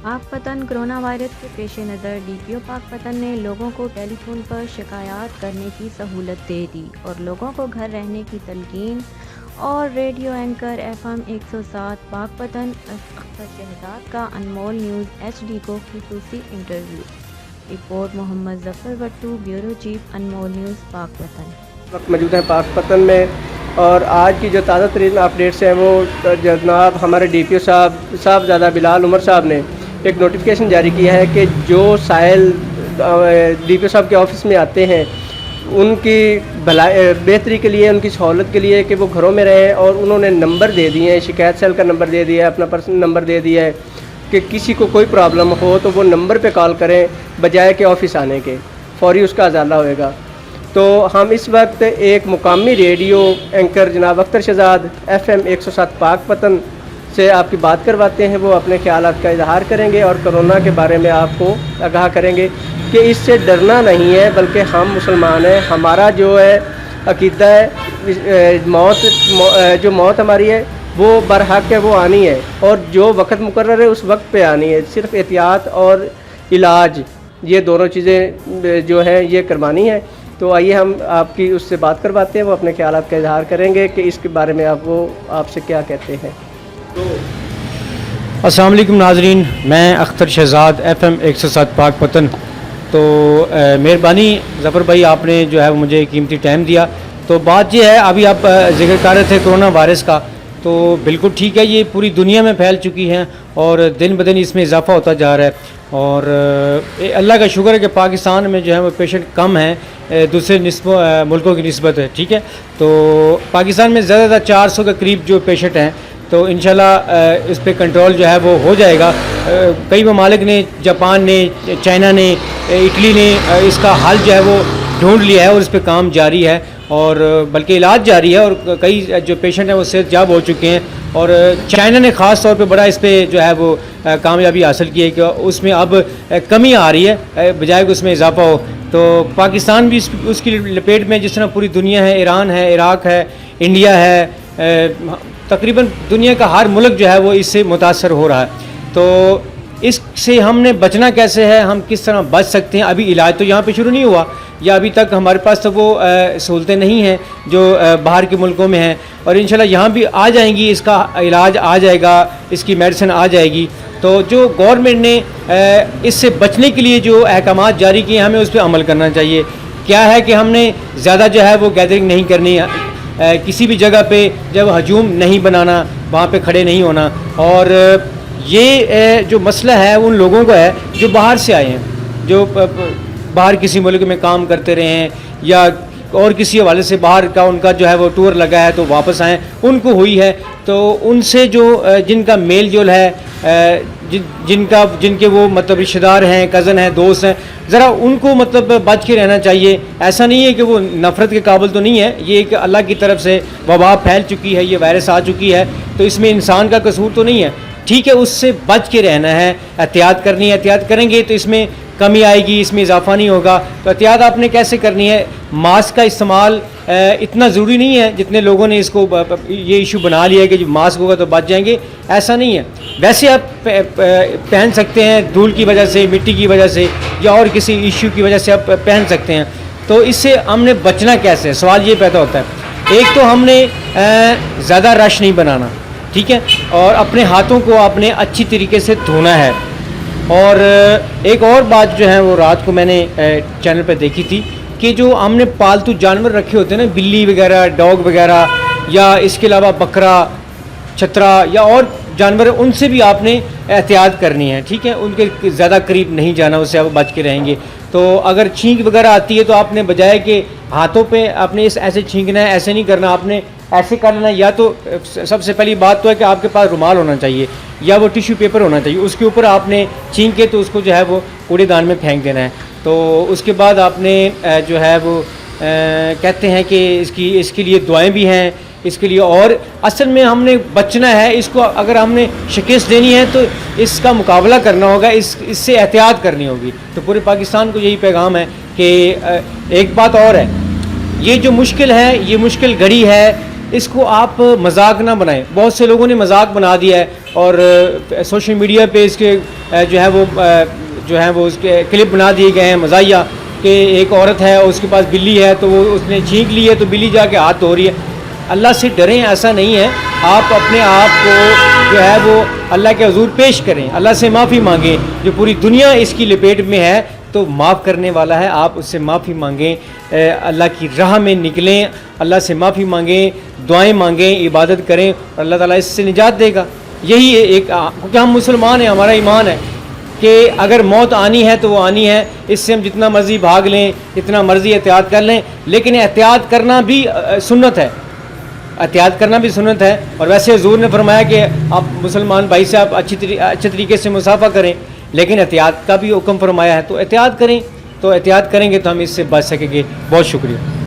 Pakpattan corona virus کے پیش نظر DPO پاکپتن نے لوگوں کو ٹیلی فون پر شکایات کرنے کی سہولت دے دی اور لوگوں کو گھر رہنے کی تلقین اور radio anchor FM 107 Pakpattan Akhtar Shahzad کا انمول نیوز HD کو خصوصی انٹرویو۔ رپورٹ محمد ظفر بٹو، بیورو چیف انمول نیوز پاکپتن۔ وقت موجود ہیں پاکپتن میں اور آج کی جو تازہ ترین اپڈیٹس ہیں وہ جناب ہمارے DPO صاحبزادہ بلال عمر صاحب نے ایک نوٹیفیکیشن جاری کیا ہے کہ جو سائل DPO صاحب کے آفس میں آتے ہیں ان کی بہتری کے لیے، ان کی سہولت کے لیے کہ وہ گھروں میں رہیں، اور انہوں نے نمبر دے دیے ہیں، شکایت سیل کا نمبر دے دیا ہے، اپنا پرسنل نمبر دے دیا ہے کہ کسی کو کوئی پرابلم ہو تو وہ نمبر پہ کال کریں بجائے کہ آفس آنے کے، فوری اس کا ازالہ ہوئے گا۔ تو ہم اس وقت ایک مقامی ریڈیو اینکر جناب اختر شہزاد FM 107 پاکپتن سے آپ کی بات کرواتے ہیں۔ وہ اپنے خیالات کا اظہار کریں گے اور کرونا کے بارے میں آپ کو آگاہ کریں گے کہ اس سے ڈرنا نہیں ہے، بلکہ ہم مسلمان ہیں، ہمارا جو ہے عقیدہ ہے جو موت ہماری ہے وہ برحق ہے، وہ آنی ہے، اور جو وقت مقرر ہے اس وقت پہ آنی ہے۔ صرف احتیاط اور علاج، یہ دونوں چیزیں جو ہیں یہ کروانی ہے۔ تو آئیے ہم آپ کی اس سے بات کرواتے ہیں، وہ اپنے خیالات کا اظہار کریں گے کہ اس کے بارے میں آپ سے کیا کہتے ہیں۔ السلام علیکم ناظرین، میں اختر شہزاد FM 107 پاکپتن۔ تو مہربانی ظفر بھائی، آپ نے جو ہے مجھے قیمتی ٹائم دیا۔ تو بات یہ ہے، ابھی آپ ذکر کر رہے تھے کورونا وائرس کا، تو بالکل ٹھیک ہے، یہ پوری دنیا میں پھیل چکی ہیں اور دن بدن اس میں اضافہ ہوتا جا رہا ہے، اور اللہ کا شکر ہے کہ پاکستان میں جو ہے وہ پیشنٹ کم ہیں دوسرے ملکوں کی نسبت ہے، ٹھیک ہے۔ تو پاکستان میں زیادہ 400 کے قریب جو پیشنٹ ہیں، تو انشاءاللہ اس پہ کنٹرول جو ہے وہ ہو جائے گا۔ کئی ممالک نے، جاپان نے، چائنا نے، اٹلی نے اس کا حل جو ہے وہ ڈھونڈ لیا ہے اور اس پہ کام جاری ہے، اور بلکہ علاج جاری ہے، اور کئی جو پیشنٹ ہیں وہ صحت یاب ہو چکے ہیں، اور چائنا نے خاص طور پہ بڑا اس پہ جو ہے وہ کامیابی حاصل کی ہے کہ اس میں اب کمی آ رہی ہے بجائے کہ اس میں اضافہ ہو۔ تو پاکستان بھی اس کی لپیٹ میں، جس طرح پوری دنیا ہے، ایران ہے، عراق ہے، انڈیا ہے، تقریباً دنیا کا ہر ملک جو ہے وہ اس سے متاثر ہو رہا ہے۔ تو اس سے ہم نے بچنا کیسے ہے، ہم کس طرح بچ سکتے ہیں؟ ابھی علاج تو یہاں پہ شروع نہیں ہوا، یا ابھی تک ہمارے پاس تو وہ سہولتیں نہیں ہیں جو باہر کے ملکوں میں ہیں، اور انشاءاللہ یہاں بھی آ جائیں گی، اس کا علاج آ جائے گا، اس کی میڈیسن آ جائے گی۔ تو جو گورنمنٹ نے اس سے بچنے کے لیے جو احکامات جاری کیے ہیں، ہمیں اس پہ عمل کرنا چاہیے۔ کیا ہے کہ ہم نے زیادہ جو ہے وہ گیدرنگ نہیں کرنی، کسی بھی جگہ پہ جب ہجوم نہیں بنانا، وہاں پہ کھڑے نہیں ہونا، اور یہ جو مسئلہ ہے ان لوگوں کا ہے جو باہر سے آئے ہیں، جو باہر کسی ملک میں کام کرتے رہے ہیں، یا اور کسی حوالے سے باہر کا ان کا جو ہے وہ ٹور لگا ہے تو واپس آئیں، ان کو ہوئی ہے۔ تو ان سے جو جن کا میل جول ہے، جن کے وہ مطلب رشتہ دار ہیں، کزن ہیں، دوست ہیں، ذرا ان کو مطلب بچ کے رہنا چاہیے۔ ایسا نہیں ہے کہ وہ نفرت کے قابل تو نہیں ہے، یہ ایک اللہ کی طرف سے وبا پھیل چکی ہے، یہ وائرس آ چکی ہے، تو اس میں انسان کا قصور تو نہیں ہے، ٹھیک ہے، اس سے بچ کے رہنا ہے، احتیاط کرنی ہے۔ احتیاط کریں گے تو اس میں کمی آئے گی، اس میں اضافہ نہیں ہوگا۔ تو احتیاط آپ نے کیسے کرنی ہے؟ ماسک کا استعمال اتنا ضروری نہیں ہے جتنے لوگوں نے اس کو یہ ایشو بنا لیا ہے کہ جو ماسک ہوگا تو بچ جائیں گے، ایسا نہیں ہے۔ ویسے آپ پہن سکتے ہیں، دھول کی وجہ سے، مٹی کی وجہ سے، یا اور کسی ایشو کی وجہ سے آپ پہن سکتے ہیں۔ تو اس سے ہم نے بچنا کیسے ہے، سوال یہ پیدا ہوتا ہے۔ ایک تو ہم نے زیادہ رش نہیں بنانا، ٹھیک ہے، اور اپنے ہاتھوں کو آپ نے اچھی طریقے سے دھونا ہے۔ اور ایک اور بات جو ہے وہ رات کو میں نے چینل پہ دیکھی تھی کہ جو ہم نے پالتو جانور رکھے ہوتے ہیں نا، بلی وغیرہ، ڈاگ وغیرہ، یا اس کے علاوہ بکرا، چھترا یا اور جانور، ان سے بھی آپ نے احتیاط کرنی ہے، ٹھیک ہے، ان کے زیادہ قریب نہیں جانا، اس سے آپ بچ کے رہیں گے۔ تو اگر چھینک وغیرہ آتی ہے تو آپ نے بجائے کہ ہاتھوں پہ آپ نے ایسے چھینکنا ہے، ایسے نہیں کرنا، آپ نے ایسے کرنا ہے۔ یا تو سب سے پہلی بات تو ہے کہ آپ کے پاس رومال ہونا چاہیے یا وہ ٹیشو پیپر ہونا چاہیے، اس کے اوپر آپ نے چھینک کے تو اس کو جو ہے وہ کوڑے دان میں پھینک دینا ہے۔ تو اس کے بعد آپ نے جو ہے وہ کہتے ہیں کہ اس کے لیے دعائیں بھی ہیں، اس کے لیے، اور اصل میں ہم نے بچنا ہے، اس کو اگر ہم نے شکست دینی ہے تو اس کا مقابلہ کرنا ہوگا، اس سے احتیاط کرنی ہوگی۔ تو پورے پاکستان کو یہی پیغام ہے کہ ایک بات اور ہے، یہ جو مشکل ہے، یہ مشکل گھڑی ہے، اس کو آپ مذاق نہ بنائیں۔ بہت سے لوگوں نے مذاق بنا دیا ہے اور سوشل میڈیا پہ اس کے جو ہے وہ اس کے کلپ بنا دیے گئے ہیں مزاحیہ کہ ایک عورت ہے اس کے پاس بلی ہے تو وہ اس نے چھینک لی ہے تو بلی جا کے ہاتھ دھو رہی ہے. اللہ سے ڈریں, ایسا نہیں ہے. آپ اپنے آپ کو جو ہے وہ اللہ کے حضور پیش کریں, اللہ سے معافی مانگیں. جو پوری دنیا اس کی لپیٹ میں ہے تو معاف کرنے والا ہے, آپ اس سے معافی مانگیں, اللہ کی راہ میں نکلیں, اللہ سے معافی مانگیں, دعائیں مانگیں, عبادت کریں, اور اللہ تعالیٰ اس سے نجات دے گا. یہی ایک, کیونکہ ہم مسلمان ہیں, ہمارا ایمان ہے کہ اگر موت آنی ہے تو وہ آنی ہے. اس سے ہم جتنا مرضی بھاگ لیں, جتنا مرضی احتیاط کر لیں, لیکن احتیاط کرنا بھی سنت ہے, احتیاط کرنا بھی سنت ہے. اور ویسے حضور نے فرمایا کہ آپ مسلمان بھائی سے آپ اچھے طریقے سے مصافحہ کریں, لیکن احتیاط کا بھی حکم فرمایا ہے, تو احتیاط کریں. تو احتیاط کریں گے تو ہم اس سے بچ سکیں گے. بہت شکریہ.